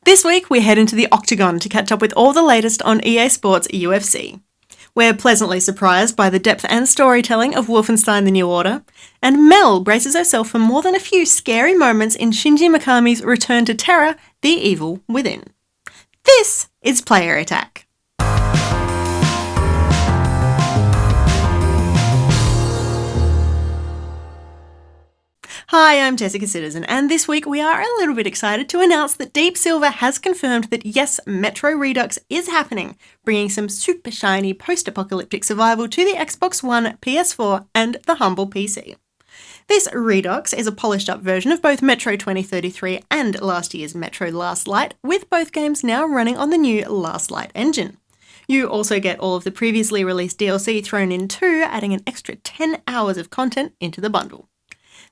This week, we head into the Octagon to catch up with all the latest on EA Sports UFC. We're pleasantly surprised by the depth and storytelling of Wolfenstein: The New Order, and Mel braces herself for more than a few scary moments in Shinji Mikami's return to terror, The Evil Within. This is Player Attack. Hi, I'm Jessica Citizen, and this week we are a little bit excited to announce that Deep Silver has confirmed that yes, Metro Redux is happening, bringing some super shiny post-apocalyptic survival to the Xbox One, PS4, and the humble PC. This Redux is a polished up version of both Metro 2033 and last year's Metro Last Light, with both games now running on the new Last Light engine. You also get all of the previously released DLC thrown in too, adding an extra 10 hours of content into the bundle.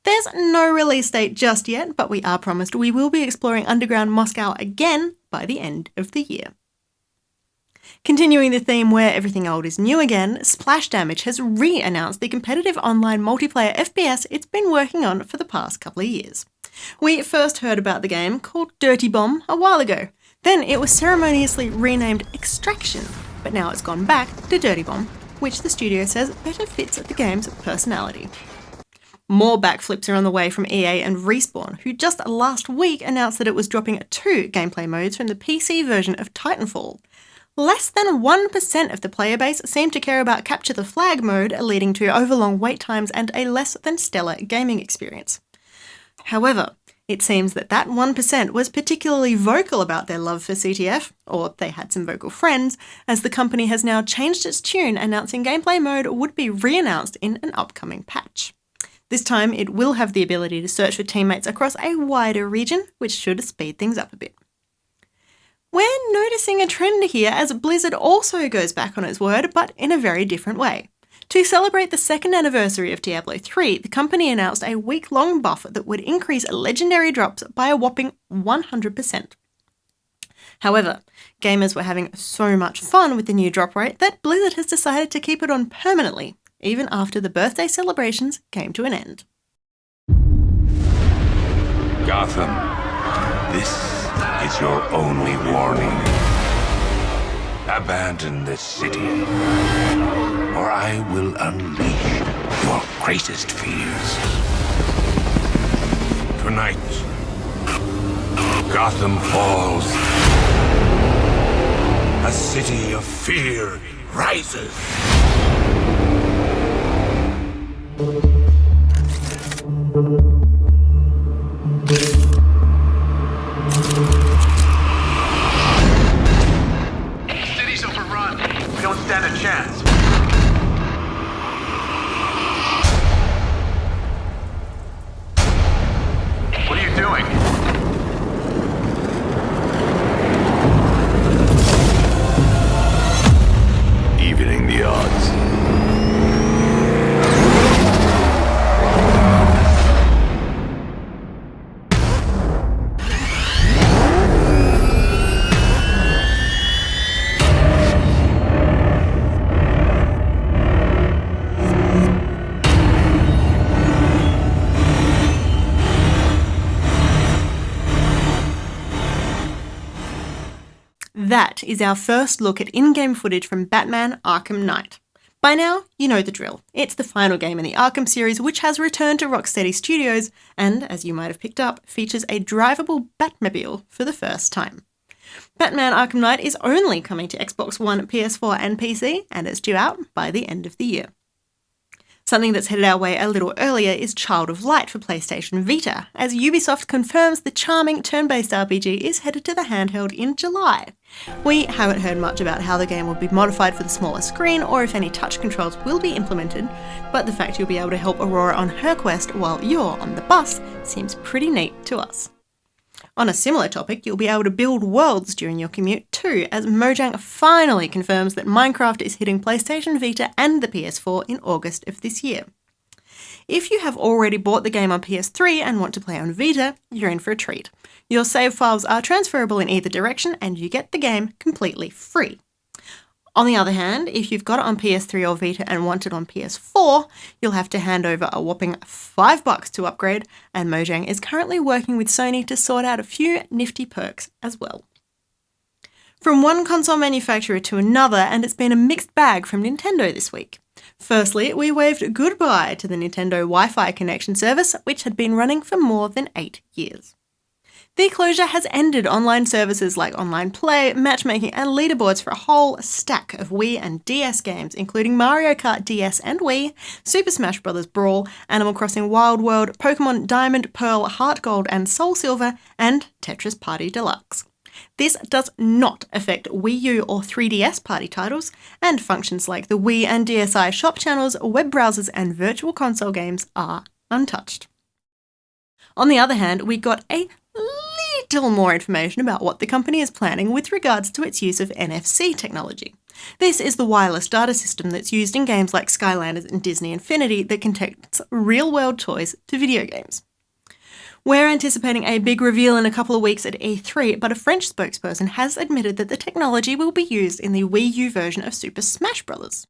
There's no release date just yet, but we are promised we will be exploring underground Moscow again by the end of the year. Continuing the theme where everything old is new again, Splash Damage has re-announced the competitive online multiplayer FPS it's been working on for the past couple of years. We first heard about the game, called Dirty Bomb, a while ago. Then it was ceremoniously renamed Extraction, but now it's gone back to Dirty Bomb, which the studio says better fits the game's personality. More backflips are on the way from EA and Respawn, who just last week announced that it was dropping 2 gameplay modes from the PC version of Titanfall. Less than 1% of the player base seem to care about Capture the Flag mode, leading to overlong wait times and a less than stellar gaming experience. However, it seems that 1% was particularly vocal about their love for CTF, or they had some vocal friends, as the company has now changed its tune, announcing gameplay mode would be re-announced in an upcoming patch. This time, it will have the ability to search for teammates across a wider region, which should speed things up a bit. We're noticing a trend here as Blizzard also goes back on its word, but in a very different way. To celebrate the 2nd anniversary of Diablo 3, the company announced a week-long buff that would increase legendary drops by a whopping 100%. However, gamers were having so much fun with the new drop rate that Blizzard has decided to keep it on permanently, even after the birthday celebrations came to an end. Gotham, this is your only warning. Abandon this city, or I will unleash your greatest fears. Tonight, Gotham falls. A city of fear rises. City's overrun. We don't stand a chance. What are you doing? Evening the odds. That is our first look at in-game footage from Batman: Arkham Knight. By now, you know the drill. It's the final game in the Arkham series, which has returned to Rocksteady Studios and, as you might have picked up, features a drivable Batmobile for the first time. Batman: Arkham Knight is only coming to Xbox One, PS4 and PC, and it's due out by the end of the year. Something that's headed our way a little earlier is Child of Light for PlayStation Vita, as Ubisoft confirms the charming turn-based RPG is headed to the handheld in July. We haven't heard much about how the game will be modified for the smaller screen or if any touch controls will be implemented, but the fact you'll be able to help Aurora on her quest while you're on the bus seems pretty neat to us. On a similar topic, you'll be able to build worlds during your commute too, as Mojang finally confirms that Minecraft is hitting PlayStation Vita and the PS4 in August of this year. If you have already bought the game on PS3 and want to play on Vita, you're in for a treat. Your save files are transferable in either direction and you get the game completely free. On the other hand, if you've got it on PS3 or Vita and want it on PS4, you'll have to hand over a whopping $5 to upgrade, and Mojang is currently working with Sony to sort out a few nifty perks as well. From one console manufacturer to another, and it's been a mixed bag from Nintendo this week. Firstly, we waved goodbye to the Nintendo Wi-Fi connection service, which had been running for more than 8 years. The closure has ended online services like online play, matchmaking, and leaderboards for a whole stack of Wii and DS games, including Mario Kart DS and Wii, Super Smash Bros. Brawl, Animal Crossing Wild World, Pokemon Diamond, Pearl, Heart Gold, and Soul Silver, and Tetris Party Deluxe. This does not affect Wii U or 3DS party titles, and functions like the Wii and DSi shop channels, web browsers, and virtual console games are untouched. On the other hand, we got a little more information about what the company is planning with regards to its use of NFC technology. This is the wireless data system that's used in games like Skylanders and Disney Infinity that connects real-world toys to video games. We're anticipating a big reveal in a couple of weeks at E3, but a French spokesperson has admitted that the technology will be used in the Wii U version of Super Smash Bros.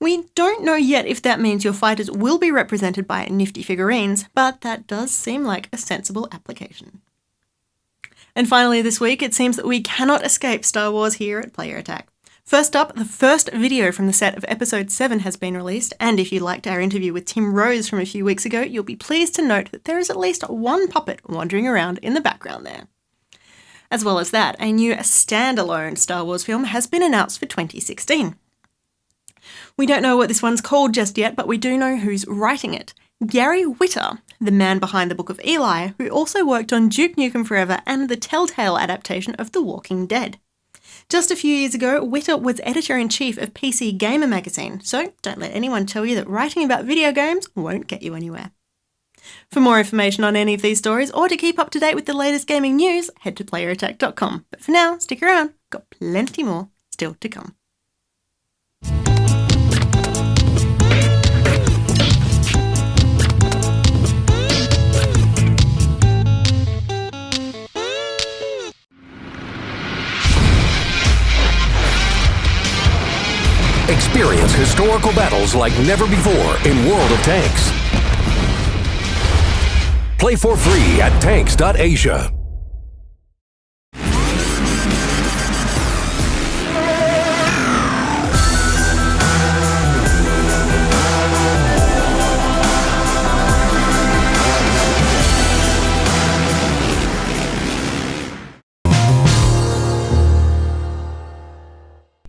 We don't know yet if that means your fighters will be represented by nifty figurines, but that does seem like a sensible application. And finally this week, it seems that we cannot escape Star Wars here at Player Attack. First up, the first video from the set of Episode 7 has been released, and if you liked our interview with Tim Rose from a few weeks ago, you'll be pleased to note that there is at least one puppet wandering around in the background there. As well as that, a new standalone Star Wars film has been announced for 2016. We don't know what this one's called just yet, but we do know who's writing it. Gary Whitta, the man behind the Book of Eli, who also worked on Duke Nukem Forever and the Telltale adaptation of The Walking Dead. Just a few years ago, Whitta was editor-in-chief of PC Gamer magazine, so don't let anyone tell you that writing about video games won't get you anywhere. For more information on any of these stories, or to keep up to date with the latest gaming news, head to playerattack.com. But for now, stick around, got plenty more still to come. Experience historical battles like never before in World of Tanks. Play for free at tanks.asia.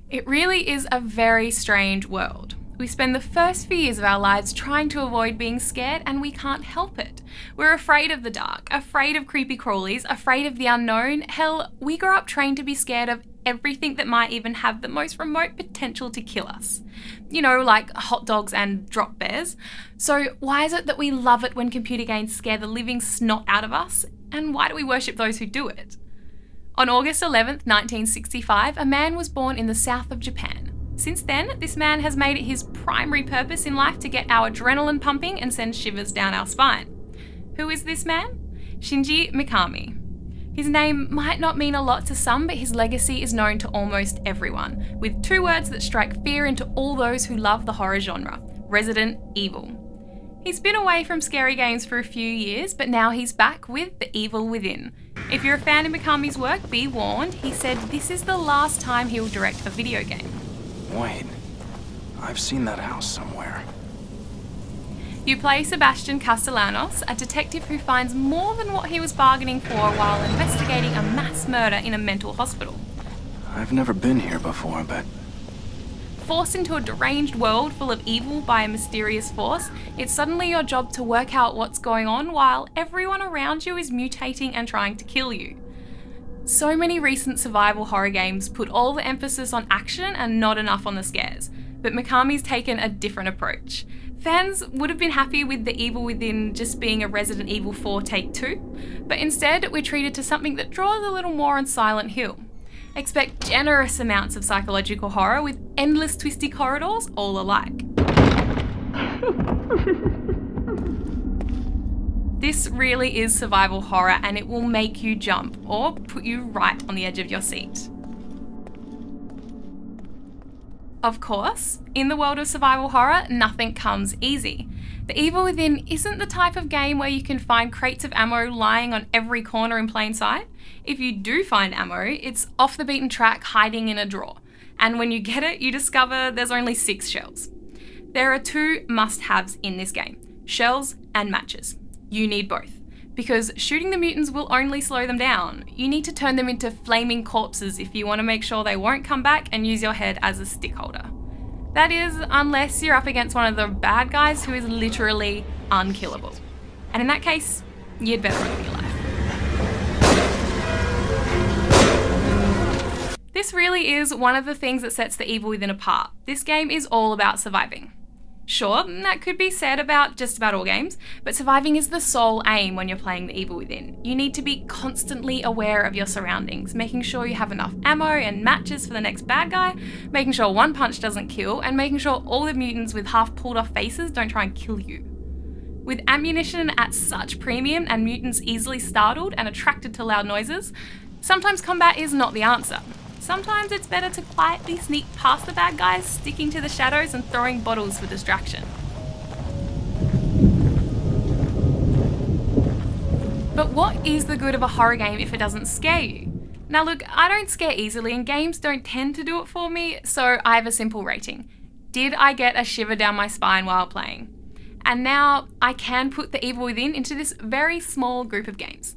It really is a very strange world. We spend the first few years of our lives trying to avoid being scared, and we can't help it. We're afraid of the dark, afraid of creepy crawlies, afraid of the unknown. Hell, we grew up trained to be scared of everything that might even have the most remote potential to kill us. You know, like hot dogs and drop bears. So why is it that we love it when computer games scare the living snot out of us? And why do we worship those who do it? On August 11th, 1965, a man was born in the south of Japan. Since then, this man has made it his primary purpose in life to get our adrenaline pumping and send shivers down our spine. Who is this man? Shinji Mikami. His name might not mean a lot to some, but his legacy is known to almost everyone, with two words that strike fear into all those who love the horror genre: Resident Evil. He's been away from scary games for a few years, but now he's back with The Evil Within. If you're a fan of Mikami's work, be warned, he said this is the last time he'll direct a video game. Wait, I've seen that house somewhere. You play Sebastian Castellanos, a detective who finds more than what he was bargaining for while investigating a mass murder in a mental hospital. I've never been here before, but... Forced into a deranged world full of evil by a mysterious force, it's suddenly your job to work out what's going on while everyone around you is mutating and trying to kill you. So many recent survival horror games put all the emphasis on action and not enough on the scares, but Mikami's taken a different approach. Fans would have been happy with The Evil Within just being a Resident Evil 4 Take 2, but instead we're treated to something that draws a little more on Silent Hill. Expect generous amounts of psychological horror with endless twisty corridors all alike. This really is survival horror, and it will make you jump or put you right on the edge of your seat. Of course, in the world of survival horror, nothing comes easy. The Evil Within isn't the type of game where you can find crates of ammo lying on every corner in plain sight. If you do find ammo, it's off the beaten track hiding in a drawer. And when you get it, you discover there's only 6 shells. There are 2 must-haves in this game: shells and matches. You need both, because shooting the mutants will only slow them down. You need to turn them into flaming corpses if you want to make sure they won't come back and use your head as a stick holder. That is, unless you're up against one of the bad guys who is literally unkillable. And in that case, you'd better run for your life. This really is one of the things that sets The Evil Within apart. This game is all about surviving. Sure, that could be said about just about all games, but surviving is the sole aim when you're playing The Evil Within. You need to be constantly aware of your surroundings, making sure you have enough ammo and matches for the next bad guy, making sure one punch doesn't kill, and making sure all the mutants with half pulled off faces don't try and kill you. With ammunition at such premium and mutants easily startled and attracted to loud noises, sometimes combat is not the answer. Sometimes it's better to quietly sneak past the bad guys, sticking to the shadows and throwing bottles for distraction. But what is the good of a horror game if it doesn't scare you? Now look, I don't scare easily and games don't tend to do it for me, so I have a simple rating. Did I get a shiver down my spine while playing? And now I can put The Evil Within into this very small group of games.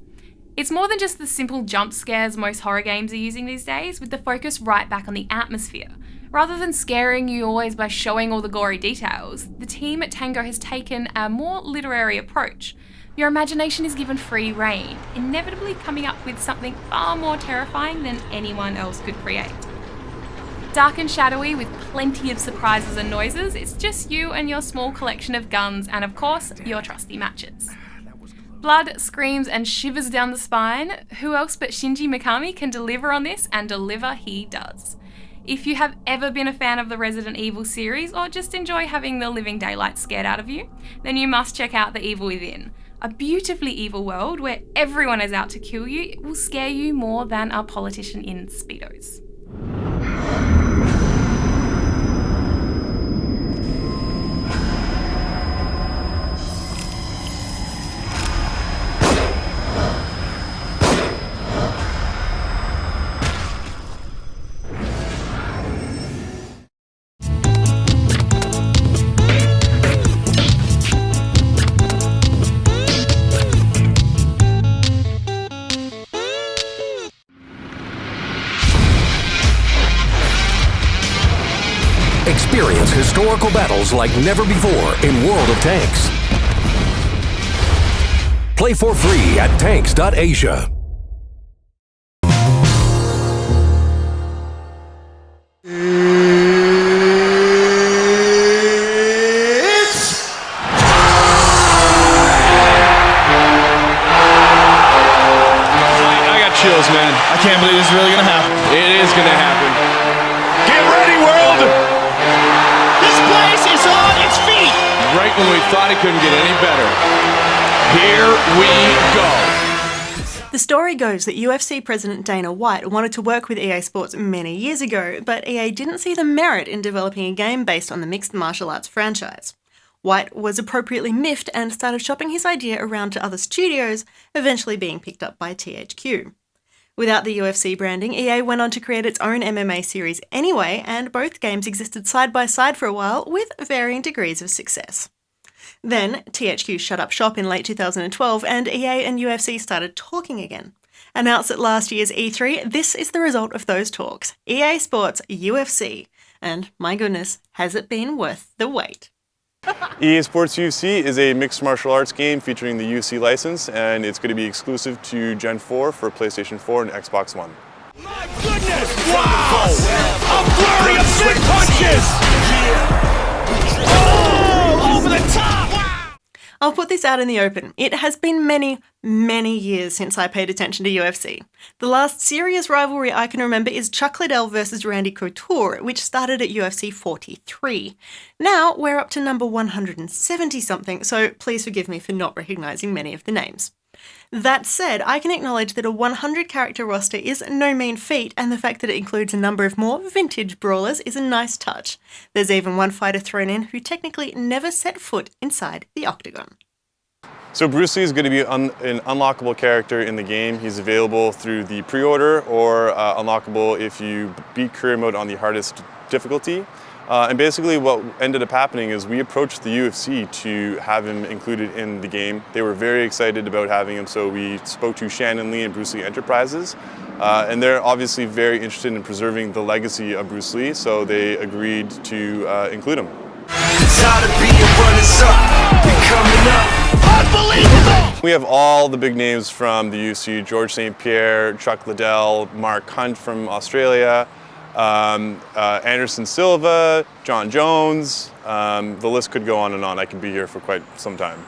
It's more than just the simple jump scares most horror games are using these days, with the focus right back on the atmosphere. Rather than scaring you always by showing all the gory details, the team at Tango has taken a more literary approach. Your imagination is given free rein, inevitably coming up with something far more terrifying than anyone else could create. Dark and shadowy with plenty of surprises and noises, it's just you and your small collection of guns and, of course, your trusty matches. Blood, screams and shivers down the spine. Who else but Shinji Mikami can deliver on this, and deliver he does. If you have ever been a fan of the Resident Evil series or just enjoy having the living daylights scared out of you, then you must check out The Evil Within. A beautifully evil world where everyone is out to kill you. It will scare you more than a politician in Speedos. Experience historical battles like never before in World of Tanks. Play for free at tanks.asia. I got chills, man. I can't believe this is really gonna happen. It is gonna happen. Get ready, world! This place is on its feet! Right when we thought it couldn't get any better. Here we go. The story goes that UFC President Dana White wanted to work with EA Sports many years ago, but EA didn't see the merit in developing a game based on the mixed martial arts franchise. White was appropriately miffed and started shopping his idea around to other studios, eventually being picked up by THQ. Without the UFC branding, EA went on to create its own MMA series anyway, and both games existed side by side for a while with varying degrees of success. Then, THQ shut up shop in late 2012 and EA and UFC started talking again. Announced at last year's E3, this is the result of those talks: EA Sports UFC. And my goodness, has it been worth the wait? EA Sports UFC is a mixed martial arts game featuring the UFC license, and it's going to be exclusive to Gen 4 for PlayStation 4 and Xbox One. My goodness! Wow! A flurry of big punches! Oh! Over the top! Wow! I'll put this out in the open. It has been many, many years since I paid attention to UFC. The last serious rivalry I can remember is Chuck Liddell versus Randy Couture, which started at UFC 43. Now we're up to number 170-something, so please forgive me for not recognising many of the names. That said, I can acknowledge that a 100-character roster is no mean feat, and the fact that it includes a number of more vintage brawlers is a nice touch. There's even one fighter thrown in who technically never set foot inside the Octagon. So Bruce Lee is going to be an unlockable character in the game. He's available through the pre-order or unlockable if you beat career mode on the hardest difficulty. And basically what ended up happening is we approached the UFC to have him included in the game. They were very excited about having him, so we spoke to Shannon Lee and Bruce Lee Enterprises. And they're obviously very interested in preserving the legacy of Bruce Lee, so they agreed to include him. We have all the big names from the UFC: George St. Pierre, Chuck Liddell, Mark Hunt from Australia, Anderson Silva, John Jones. The list could go on and on. I could be here for quite some time.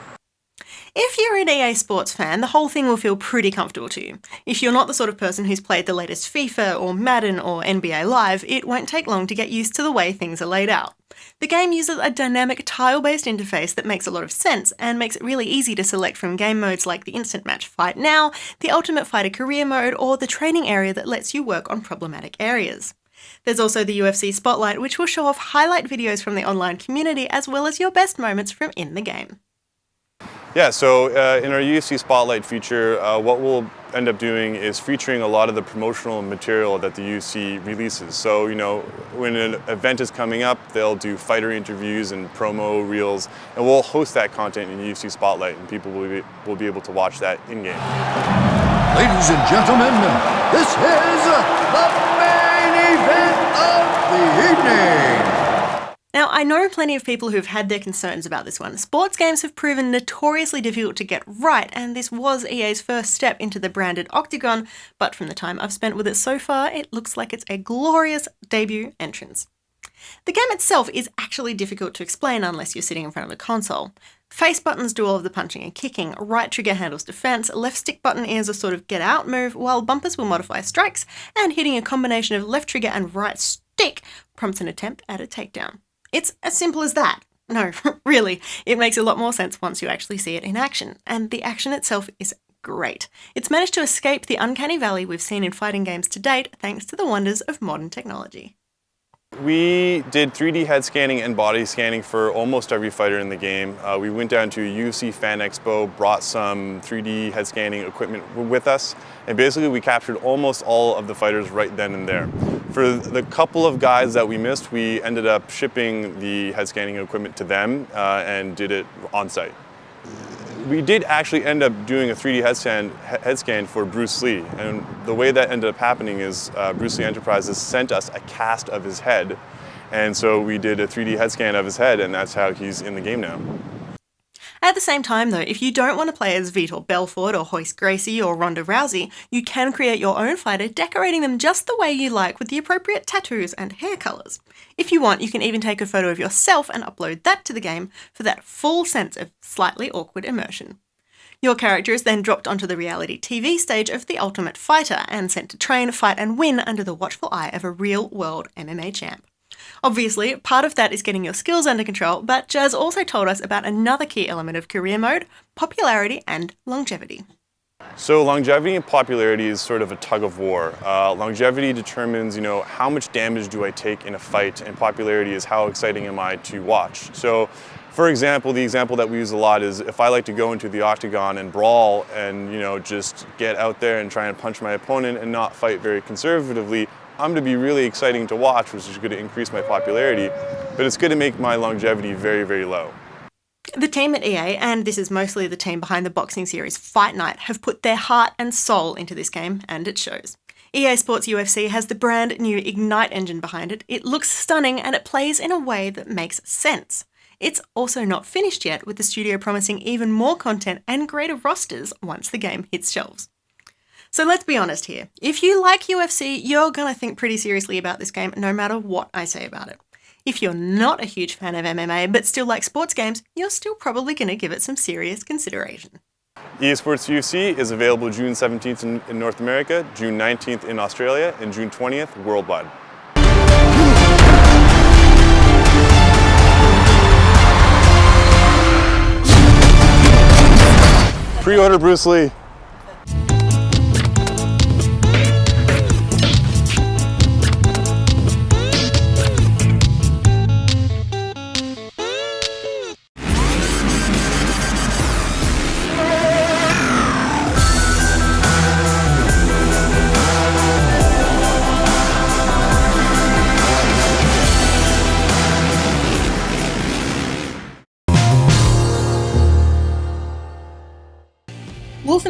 If you're an EA Sports fan, the whole thing will feel pretty comfortable to you. If you're not the sort of person who's played the latest FIFA or Madden or NBA Live, it won't take long to get used to the way things are laid out. The game uses a dynamic tile-based interface that makes a lot of sense and makes it really easy to select from game modes like the Instant Match Fight Now, the Ultimate Fighter Career Mode, or the training area that lets you work on problematic areas. There's also the UFC Spotlight, which will show off highlight videos from the online community as well as your best moments from in the game. Yeah, so in our UFC Spotlight feature, what we'll end up doing is featuring a lot of the promotional material that the UFC releases. So, you know, when an event is coming up, they'll do fighter interviews and promo reels, and we'll host that content in UFC Spotlight, and people will be able to watch that in-game. Ladies and gentlemen, this is the main event of the evening. Now, I know plenty of people who've had their concerns about this one. Sports games have proven notoriously difficult to get right, and this was EA's first step into the branded Octagon, but from the time I've spent with it so far, it looks like it's a glorious debut entrance. The game itself is actually difficult to explain unless you're sitting in front of a console. Face buttons do all of the punching and kicking, right trigger handles defense, left stick button is a sort of get out move, while bumpers will modify strikes, and hitting a combination of left trigger and right stick prompts an attempt at a takedown. It's as simple as that. No, really, it makes a lot more sense once you actually see it in action, and the action itself is great. It's managed to escape the uncanny valley we've seen in fighting games to date thanks to the wonders of modern technology. We did 3D head scanning and body scanning for almost every fighter in the game. We went down to a UFC Fan Expo, brought some 3D head scanning equipment with us, and basically we captured almost all of the fighters right then and there. For the couple of guys that we missed, we ended up shipping the head scanning equipment to them and did it on site. We did actually end up doing a 3D head scan for Bruce Lee, and the way that ended up happening is Bruce Lee Enterprises sent us a cast of his head, and so we did a 3D head scan of his head, and that's how he's in the game now. At the same time though, if you don't want to play as Vitor Belfort or Royce Gracie or Ronda Rousey, you can create your own fighter, decorating them just the way you like with the appropriate tattoos and hair colours. If you want, you can even take a photo of yourself and upload that to the game for that full sense of slightly awkward immersion. Your character is then dropped onto the reality TV stage of The Ultimate Fighter and sent to train, fight and win under the watchful eye of a real-world MMA champ. Obviously, part of that is getting your skills under control, but Jazz also told us about another key element of career mode: popularity and longevity. So longevity and popularity is sort of a tug of war. Longevity determines, how much damage do I take in a fight, and popularity is how exciting am I to watch. So, for example, the example that we use a lot is if I like to go into the Octagon and brawl and, just get out there and try and punch my opponent and not fight very conservatively, I'm going to be really exciting to watch, which is going to increase my popularity, but it's going to make my longevity very, very low. The team at EA, and this is mostly the team behind the boxing series Fight Night, have put their heart and soul into this game, and it shows. EA Sports UFC has the brand new Ignite engine behind it. It looks stunning and it plays in a way that makes sense. It's also not finished yet, with the studio promising even more content and greater rosters once the game hits shelves. So let's be honest here. If you like UFC, you're gonna think pretty seriously about this game no matter what I say about it. If you're not a huge fan of MMA but still like sports games, you're still probably gonna give it some serious consideration. EA Sports UFC is available June 17th in North America, June 19th in Australia, and June 20th worldwide. Pre-order Bruce Lee.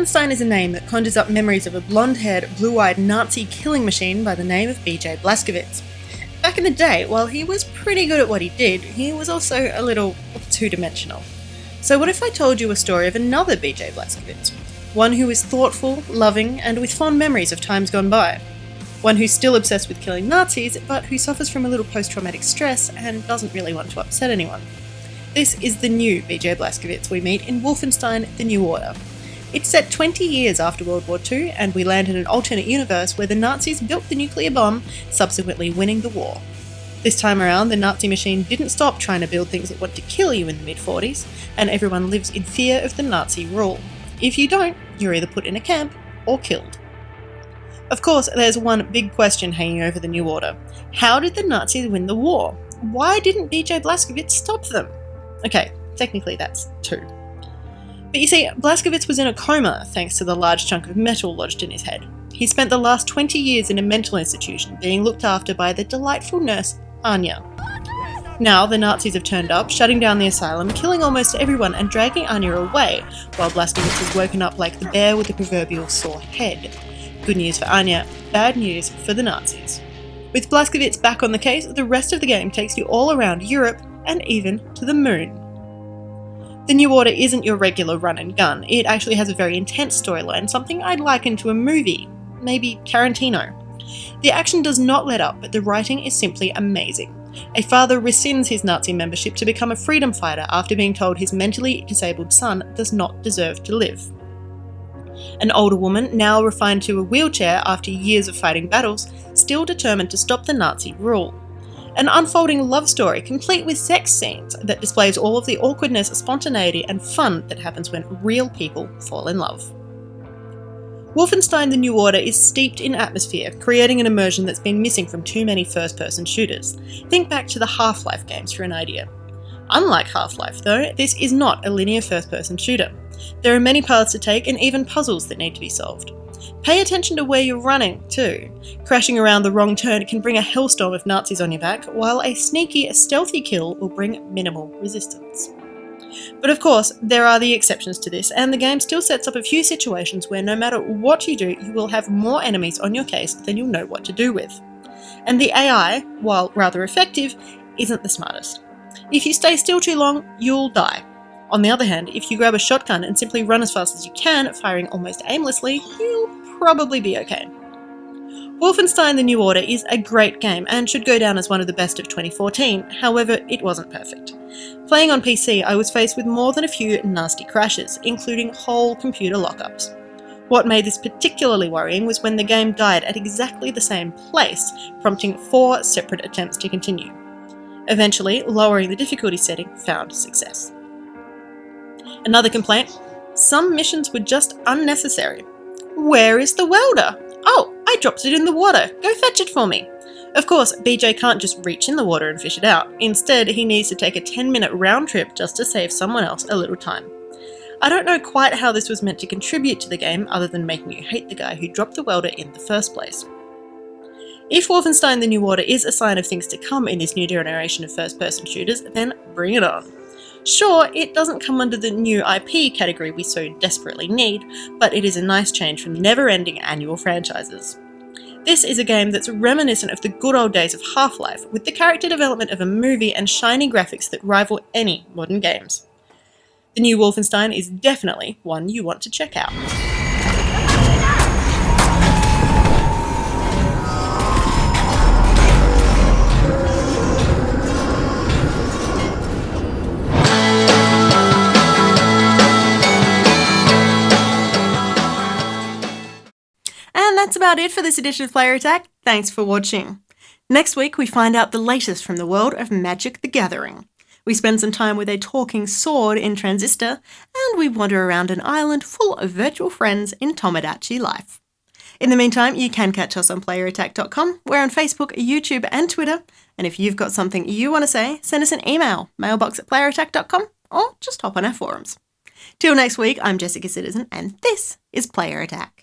Wolfenstein is a name that conjures up memories of a blonde-haired, blue-eyed Nazi killing machine by the name of BJ Blazkowicz. Back in the day, while he was pretty good at what he did, he was also a little two-dimensional. So what if I told you a story of another BJ Blazkowicz? One who is thoughtful, loving, and with fond memories of times gone by. One who's still obsessed with killing Nazis, but who suffers from a little post-traumatic stress and doesn't really want to upset anyone. This is the new BJ Blazkowicz we meet in Wolfenstein: The New Order. It's set 20 years after World War II, and we land in an alternate universe where the Nazis built the nuclear bomb, subsequently winning the war. This time around, the Nazi machine didn't stop trying to build things that want to kill you in the mid-40s, and everyone lives in fear of the Nazi rule. If you don't, you're either put in a camp or killed. Of course, there's one big question hanging over the New Order. How did the Nazis win the war? Why didn't BJ Blazkowicz stop them? Okay, technically that's two. But you see, Blazkowicz was in a coma thanks to the large chunk of metal lodged in his head. He spent the last 20 years in a mental institution being looked after by the delightful nurse, Anya. Now the Nazis have turned up, shutting down the asylum, killing almost everyone and dragging Anya away, while Blazkowicz is woken up like the bear with the proverbial sore head. Good news for Anya, bad news for the Nazis. With Blazkowicz back on the case, the rest of the game takes you all around Europe and even to the moon. The New Order isn't your regular run and gun. It actually has a very intense storyline, something I'd liken to a movie, maybe Tarantino. The action does not let up, but the writing is simply amazing. A father rescinds his Nazi membership to become a freedom fighter after being told his mentally disabled son does not deserve to live. An older woman, now refined to a wheelchair after years of fighting battles, still determined to stop the Nazi rule. An unfolding love story complete with sex scenes that displays all of the awkwardness, spontaneity, and fun that happens when real people fall in love. Wolfenstein: The New Order is steeped in atmosphere, creating an immersion that's been missing from too many first-person shooters. Think back to the Half-Life games for an idea. Unlike Half-Life, though, this is not a linear first-person shooter. There are many paths to take and even puzzles that need to be solved. Pay attention to where you're running, too. Crashing around the wrong turn can bring a hellstorm of Nazis on your back, while a sneaky, stealthy kill will bring minimal resistance. But of course, there are the exceptions to this, and the game still sets up a few situations where no matter what you do, you will have more enemies on your case than you'll know what to do with. And the AI, while rather effective, isn't the smartest. If you stay still too long, you'll die. On the other hand, if you grab a shotgun and simply run as fast as you can, firing almost aimlessly, you'll probably be okay. Wolfenstein: The New Order is a great game and should go down as one of the best of 2014, however, it wasn't perfect. Playing on PC, I was faced with more than a few nasty crashes, including whole computer lockups. What made this particularly worrying was when the game died at exactly the same place, prompting 4 separate attempts to continue. Eventually, lowering the difficulty setting found success. Another complaint: some missions were just unnecessary. Where is the welder? Oh, I dropped it in the water. Go fetch it for me. Of course, BJ can't just reach in the water and fish it out. Instead, he needs to take a 10-minute round trip just to save someone else a little time. I don't know quite how this was meant to contribute to the game other than making you hate the guy who dropped the welder in the first place. If Wolfenstein: The New Order is a sign of things to come in this new generation of first-person shooters, then bring it on. Sure, it doesn't come under the new IP category we so desperately need, but it is a nice change from the never-ending annual franchises. This is a game that's reminiscent of the good old days of Half-Life, with the character development of a movie and shiny graphics that rival any modern games. The new Wolfenstein is definitely one you want to check out. And that's about it for this edition of Player Attack. Thanks for watching. Next week, we find out the latest from the world of Magic the Gathering. We spend some time with a talking sword in Transistor, and we wander around an island full of virtual friends in Tomodachi Life. In the meantime, you can catch us on playerattack.com. We're on Facebook, YouTube, and Twitter. And if you've got something you want to say, send us an email, mailbox@playerattack.com, or just hop on our forums. Till next week, I'm Jessica Citizen, and this is Player Attack.